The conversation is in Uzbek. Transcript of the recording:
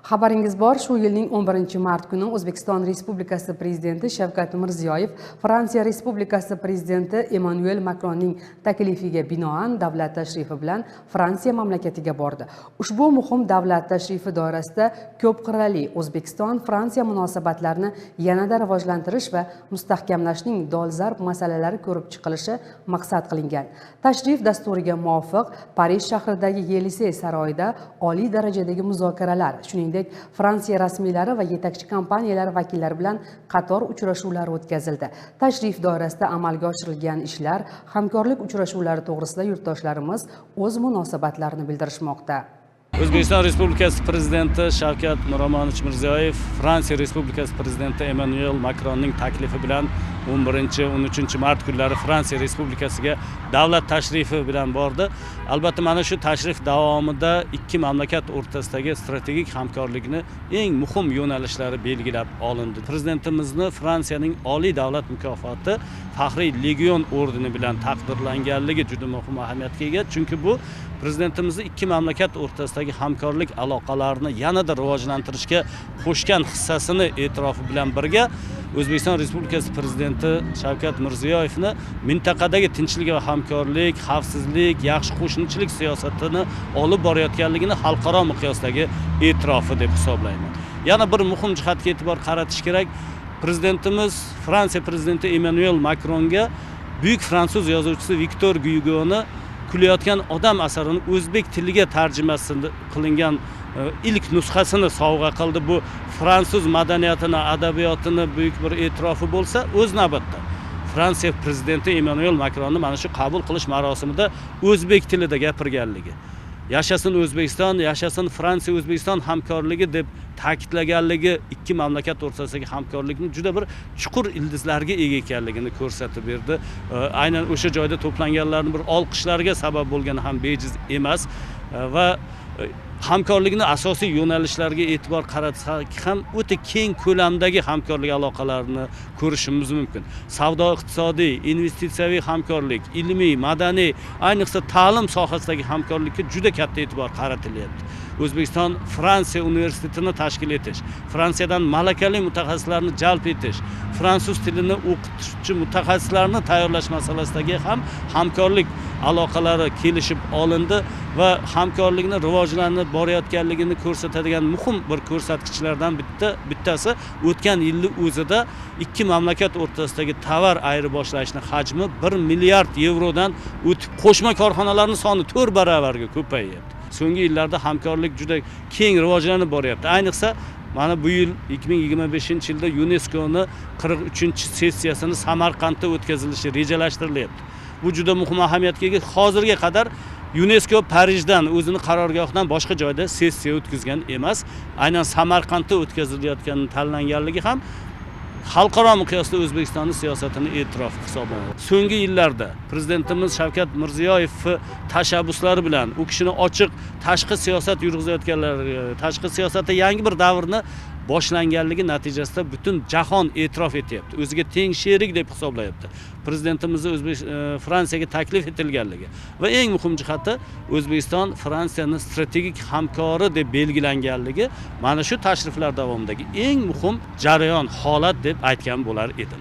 Xabaringiz bor, shu yilning 11-mart kuni O'zbekiston Respublikasi Prezidenti Shavkat Mirziyoyev Fransiya Respublikasi Prezidenti Emmanuel Macronning taklifiga binoan davlat tashrifi bilan Fransiya mamlakatiga bordi. Ushbu muhim davlat tashrifi doirasida ko'p qirrali O'zbekiston-Fransiya munosabatlarini yanada rivojlantirish va mustahkamlashning dolzarb masalalari ko'rib chiqilishi maqsad qilingan. Tashrif dasturiga muvofiq Parij shahridagi Yelisey saroyida oliy darajadagi muzokaralar, shuningdek Fransiya rasmiylari va yetakchi kompaniyalar vakillari bilan qator uchrashuvlar o'tkazildi. Tashrif doirasida amalga oshirilgan ishlar, hamkorlik uchrashuvlari to'g'risida yurtdoshlarimiz o'z munosabatlarini bildirishmoqda. O'zbekiston Respublikasi Prezidenti Shavkat Mirziyoyev Fransiya Respublikasi Prezidenti Emmanuel Macronning taklifi bilan 11-13 mart kunlari Fransiya Respublikasiga davlat tashrifi bilan bordi. Albatta mana shu tashrif davomida ikki mamlakat o'rtasidagi strategik hamkorlikni eng muhim yo'nalishlari belgilab olindi. Prezidentimizni Fransiyaning oliy davlat mukofoti Faxriy Legion ordeni bilan taqdirlanganligi juda muhim ahamiyatga ega, chunki bu prezidentimizni ikki mamlakat o'rtasidagi hamkorlik aloqalarini yanada rivojlantirishga qo'shgan hissasini e'tirofi bilan birga O'zbekiston Respublikasi Prezidenti Shavkat Mirziyoyevni mintaqadagi tinchlik va hamkorlik, xavfsizlik, yaxshi qo'shnichilik siyosatini olib borayotganligini xalqaro miqyosdagi e'tirofi deb hisoblayman. Yana bir muhim jihatga e'tibor qaratish kerak. Prezidentimiz Fransiya prezidenti Emmanuel Macronga buyuk fransuz yozuvchisi Victor Hugo'ni Kulayotgan odam asarini o'zbek tiliga tarjimasini qilingan ilk nusxasini sovg'a qildi. Bu fransuz madaniyatini, adabiyotini buyuk bir e'tirofi bo'lsa, o'z navbatda Fransiya prezidenti Emmanuel Macronni mana shu qabul qilish marosimida o'zbek tilida gapirganligi, yashasin O'zbekiston, yashasin Fransiya O'zbekiston hamkorligi deb ta'kidlaganligi ikki mamlakat o'rtasidagi hamkorlikning juda bir chuqur ildizlarga ega ekanligini ko'rsatib berdi. Aynan o'sha joyda to'planganlarning bir olqishlariga sabab bo'lgani ham bejiz emas va hamkorlikning asosiy yo'nalishlariga e'tibor qaratsak ham o'ta keng ko'lamdagi hamkorlik aloqalarini ko'rishimiz mumkin. Savdo-iqtisodiy, investitsiyaviy hamkorlik, ilmiy, madaniy, ayniqsa ta'lim sohasidagi hamkorlikka juda katta e'tibor qaratilyapti. O'zbekiston Fransiya universitetini tashkil etish, Fransiyadan malakali mutaxassislarni jalb etish, fransuz tilini o'qituvchi mutaxassislarni tayyorlash masalasidagi ham hamkorlik aloqalari kelishib olindi va hamkorlikni rivojlanib borayotganligini ko'rsatadigan muhim bir ko'rsatkichlardan bittasi o'tgan yilning o'zida ikki mamlakat o'rtasidagi tovar ayirboshlashning hajmi 1 milliard yevrodan o'tib, qo'shma korxonalarning soni 4 baravarga ko'payyapti. So'nggi yillarda hamkorlik juda keng rivojlanib boryapti. Ayniqsa mana bu yil 2025-yilda UNESCO'ning 43-sessiyasini Samarqandda o'tkazilishi rejalashtirilyapti. Bu juda muhim ahamiyatga ega. Hozirga qadar UNESCO Parijdan o'zini qarorgohidan boshqa joyda sessiya o'tkazgan emas. Aynan Samarqandda o'tkazilayotgani tanlanganligi ham xalqaro miqyosda O'zbekistonning siyosatini e'tirof hisoblanadi. So'nggi yillarda prezidentimiz Shavkat Mirziyoyev tashabbuslari bilan u kishining ochiq tashqi siyosat yurg'izayotganlari, tashqi siyosatda yangi bir davrni boshlanganligi natijasida butun jahon e'tirof etyapti. O'ziga teng sherik deb hisoblayapti. Prezidentimizni Fransiyaga taklif etilganligi va eng muhim jihati O'zbekiston Fransiyaning strategik hamkori deb belgilanganligi mana shu tashriflar davomidagi eng muhim jarayon, holat deb aytgan bo'lar edim.